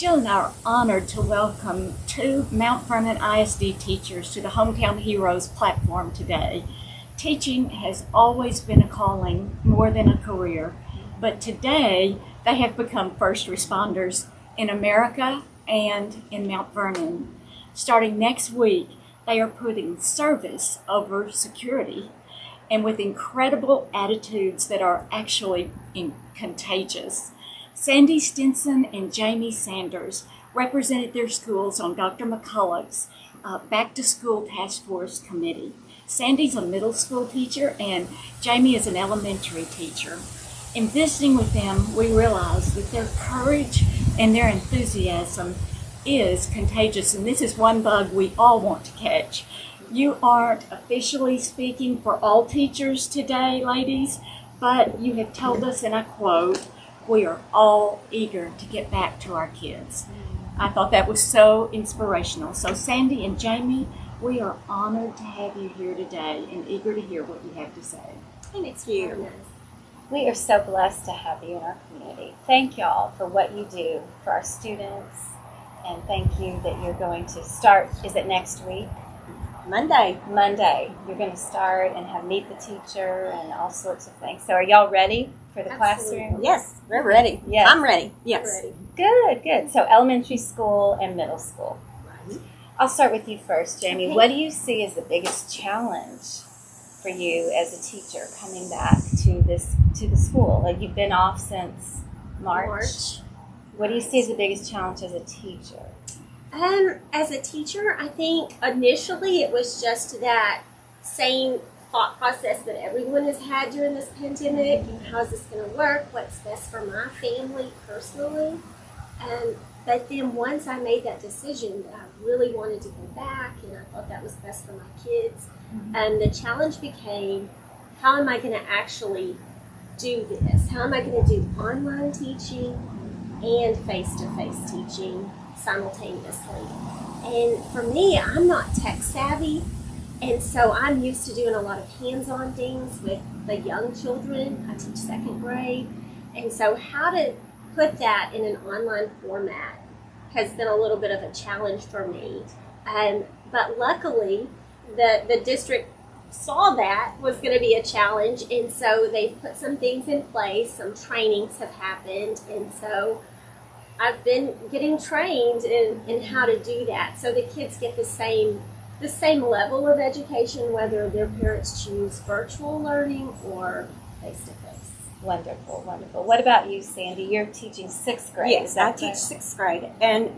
Jill and I are honored to welcome two Mount Vernon ISD teachers to the Hometown Heroes platform today. Teaching has always been a calling more than a career, but today they have become first responders in America and in Mount Vernon. Starting next week, they are putting service over security, and with incredible attitudes that are actually contagious. Sandy Stinson and Jamie Sanders represented their schools on Dr. McCulloch's Back to School Task Force Committee. Sandy's a middle school teacher and Jamie is an elementary teacher. In visiting with them, we realized that their courage and their enthusiasm is contagious, and this is one bug we all want to catch. You aren't officially speaking for all teachers today, ladies, but you have told us, and I quote, "We are all eager to get back to our kids." I thought that was so inspirational. So Sandy and Jamie, we are honored to have you here today and eager to hear what you have to say. Thank you. We are so blessed to have you in our community. Thank y'all for what you do for our students, and thank you that you're going to start, is it next week? Monday. You're going to start and have meet the teacher and all sorts of things. So are y'all ready for the classroom? Yes, we're ready. Yes. I'm ready. Yes. Ready. Good. So elementary school and middle school. Right. I'll start with you first, Jamie. Okay. What do you see as the biggest challenge for you as a teacher coming back to the school? Like, you've been off since March. What do you see as the biggest challenge as a teacher? As a teacher, I think initially it was just that same thought process that everyone has had during this pandemic. How's this going to work? What's best for my family personally? But then once I made that decision that I really wanted to go back and I thought that was best for my kids, the challenge became, how am I going to actually do this? How am I going to do online teaching and face-to-face teaching simultaneously? And for me, I'm not tech savvy, and so I'm used to doing a lot of hands-on things with the young children. I teach second grade, and so how to put that in an online format has been a little bit of a challenge for me. But luckily, the district saw that was going to be a challenge, and so they put some things in place. Some trainings have happened, and so I've been getting trained in how to do that, so the kids get the same level of education, whether their parents choose virtual learning or face-to-face. Wonderful. What about you, Sandy? You're teaching sixth grade. Yes, I teach sixth grade, and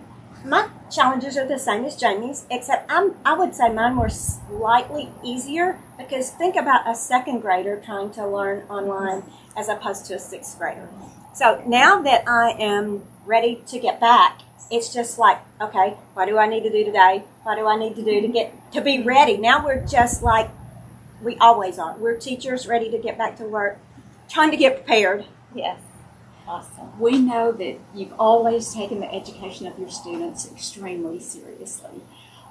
my challenges are the same as Jamie's, except I would say mine were slightly easier, because think about a second grader trying to learn online as opposed to a sixth grader. So now that I am ready to get back, it's just like, okay, what do I need to do today? What do I need to do to be ready? Now we're just like we always are. We're teachers ready to get back to work, trying to get prepared. Yes. Awesome. We know that you've always taken the education of your students extremely seriously,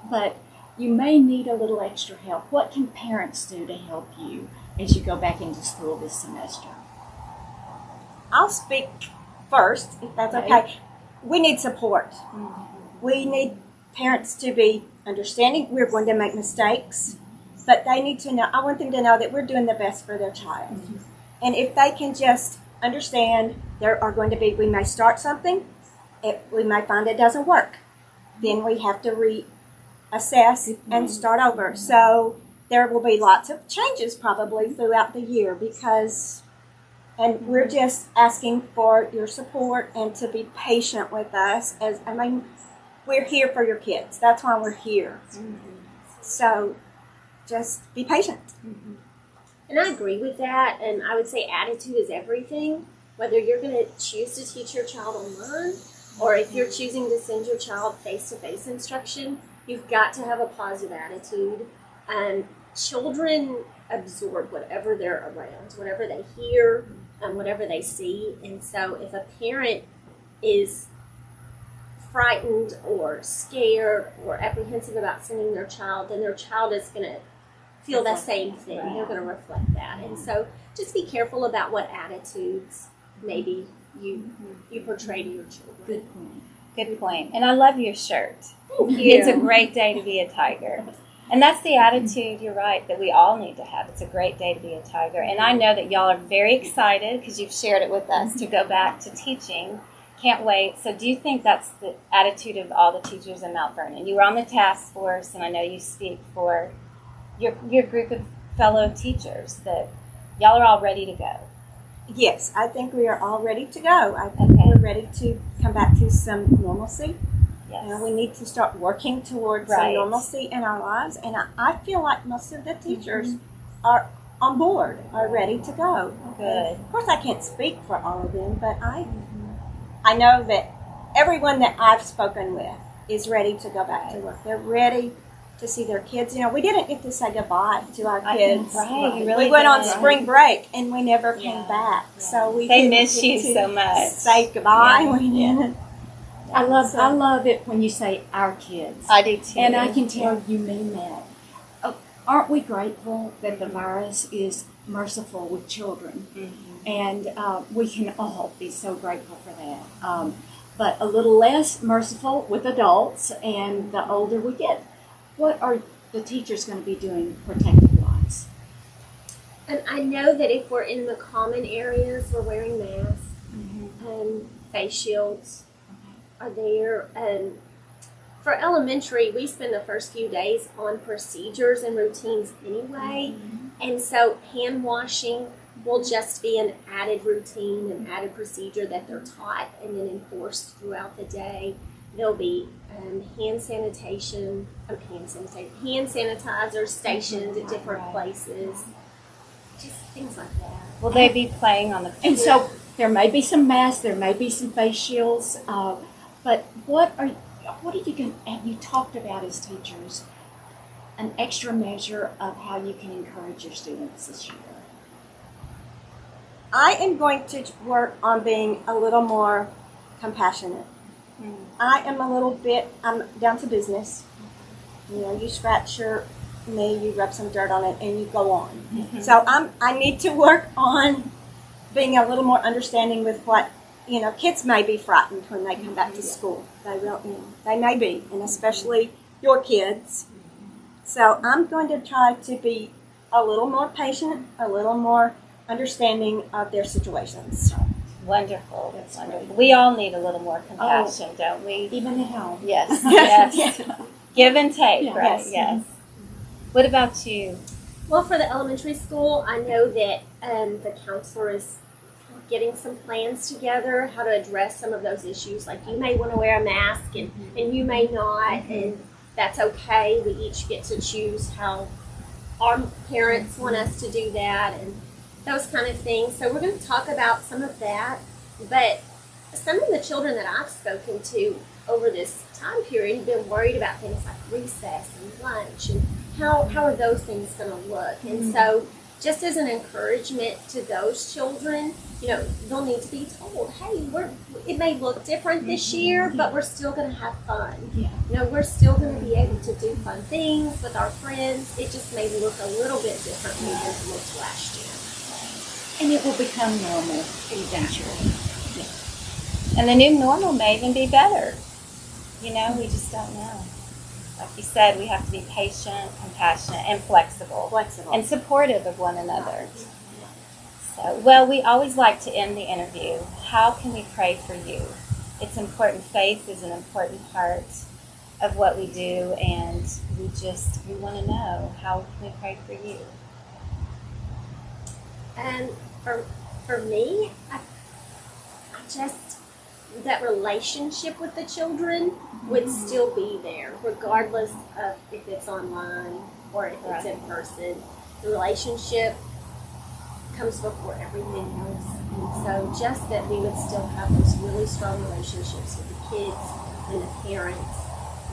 but you may need a little extra help. What can parents do to help you as you go back into school this semester? I'll speak first, if that's okay. We need support. We need parents to be understanding. We're going to make mistakes, but they need to know. I want them to know that we're doing the best for their child. And if they can just understand, there are going to be, we may start something, we may find it doesn't work. Then we have to reassess and start over. So there will be lots of changes probably throughout the year, and we're just asking for your support and to be patient with us. We're here for your kids. That's why we're here. So just be patient. And I agree with that, and I would say attitude is everything. Whether you're going to choose to teach your child online, or if you're choosing to send your child face-to-face instruction, you've got to have a positive attitude. Children absorb whatever they're around, whatever they hear, whatever they see. And so if a parent is frightened or scared or apprehensive about sending their child, then their child is going to feel that same thing. They're going to reflect that. And so just be careful about what attitudes maybe you portray to your children. Good point. Good point. And I love your shirt. Thank you. It's a great day to be a tiger. And that's the attitude, you're right, that we all need to have. It's a great day to be a tiger. And I know that y'all are very excited because you've shared it with us to go back to teaching. Can't wait. So do you think that's the attitude of all the teachers in Mount Vernon? You were on the task force, and I know you speak for your group of fellow teachers, that y'all are all ready to go. Yes, I think we are all ready to go. I think Okay. we're ready to come back to some normalcy. Yes. We need to start working towards Right. some normalcy in our lives. And I feel like most of the teachers are on board, are ready to go. Good. Of course, I can't speak for all of them, but I know that everyone that I've spoken with is ready to go back to work. They're ready to see their kids. We didn't get to say goodbye to our kids. Right, you really we went on didn't. spring break and we never came Yeah. back. Yeah. So we They didn't miss get you to so much. say goodbye. Yeah. We didn't. I love it when you say our kids. I do too. And I can tell you mean that. Aren't we grateful that the virus is merciful with children? Mm-hmm. And we can all be so grateful for that. But a little less merciful with adults, and the older we get. What are the teachers going to be doing protective-wise? And I know that if we're in the common areas, we're wearing masks and face shields are there. And for elementary, we spend the first few days on procedures and routines anyway. And so hand washing will just be an added routine, an added procedure that they're taught and then enforced throughout the day. There'll be hand sanitizer stationed at different places, just things like that. Will they be playing on the And so there may be some masks, there may be some face shields, but what are you going? Have you talked about as teachers an extra measure of how you can encourage your students this year? I am going to work on being a little more compassionate. I am I'm down to business. You scratch your knee, you rub some dirt on it, and you go on. So I need to work on being a little more understanding with what, kids may be frightened when they come back to school. They may be, and especially your kids. So I'm going to try to be a little more patient, a little more understanding of their situations. Wonderful. That's Wonderful. great. We all need a little more compassion, don't we? Even at home. Yes. Yes. Give and take, Yeah. right? Yes. Yes. What about you? Well, for the elementary school, I know that the counselor is getting some plans together how to address some of those issues. Like, you may want to wear a mask and you may not, and that's okay. We each get to choose how our parents want us to do that and those kind of things. So we're going to talk about some of that. But some of the children that I've spoken to over this time period have been worried about things like recess and lunch and how are those things going to look. And so just as an encouragement to those children, they'll need to be told, hey, it may look different this year, but we're still going to have fun. Yeah. We're still going to be able to do fun things with our friends. It just may look a little bit differently than it looked last year. And it will become normal eventually. And the new normal may even be better. We just don't know. Like you said, we have to be patient, compassionate, and flexible. And supportive of one another. So, well, we always like to end the interview. How can we pray for you? It's important. Faith is an important part of what we do, and we want to know, how can we pray for you? And for me, I just, that relationship with the children would still be there, regardless of if it's online or if it's in person. The relationship comes before everything else. And so just that we would still have those really strong relationships with the kids and the parents,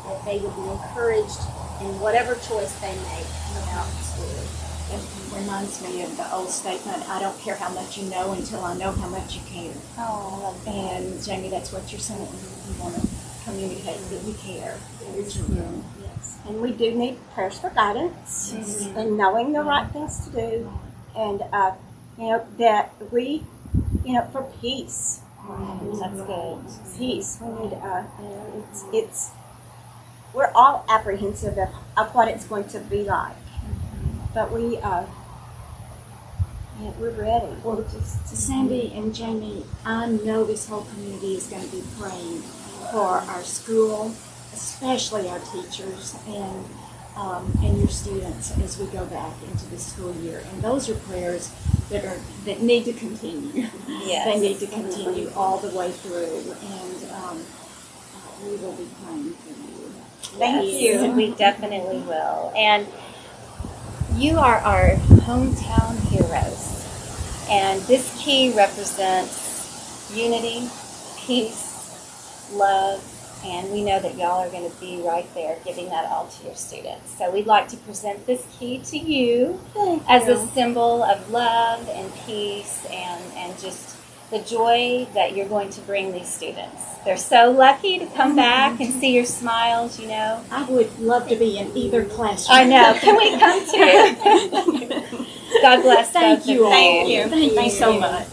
that they would be encouraged in whatever choice they make about school. It reminds me of the old statement, I don't care how much you know until I know how much you care. Oh, I love that. And Jamie, that's what you're saying. You want to communicate that you care for your children. Yes. And we do need prayers for guidance and knowing the right things to do. And, that we, for peace. That's good. Peace. We need, it's we're all apprehensive of what it's going to be like, but we're ready. We're just Sandy and Jamie, I know this whole community is going to be praying for our school, especially our teachers and your students as we go back into the school year. And those are prayers that need to continue. Yes. They need to continue all the way through, and we will be praying for you. Thank you. We definitely will. And you are our hometown heroes. And this key represents unity, peace, love, and we know that y'all are going to be right there giving that all to your students. So we'd like to present this key to you as a symbol of love and peace and just the joy that you're going to bring these students. They're so lucky to come back and see your smiles, you know. I would love to be in either classroom. I know. Can we come too? God bless. Thank you all. Thank you. Thank you so much.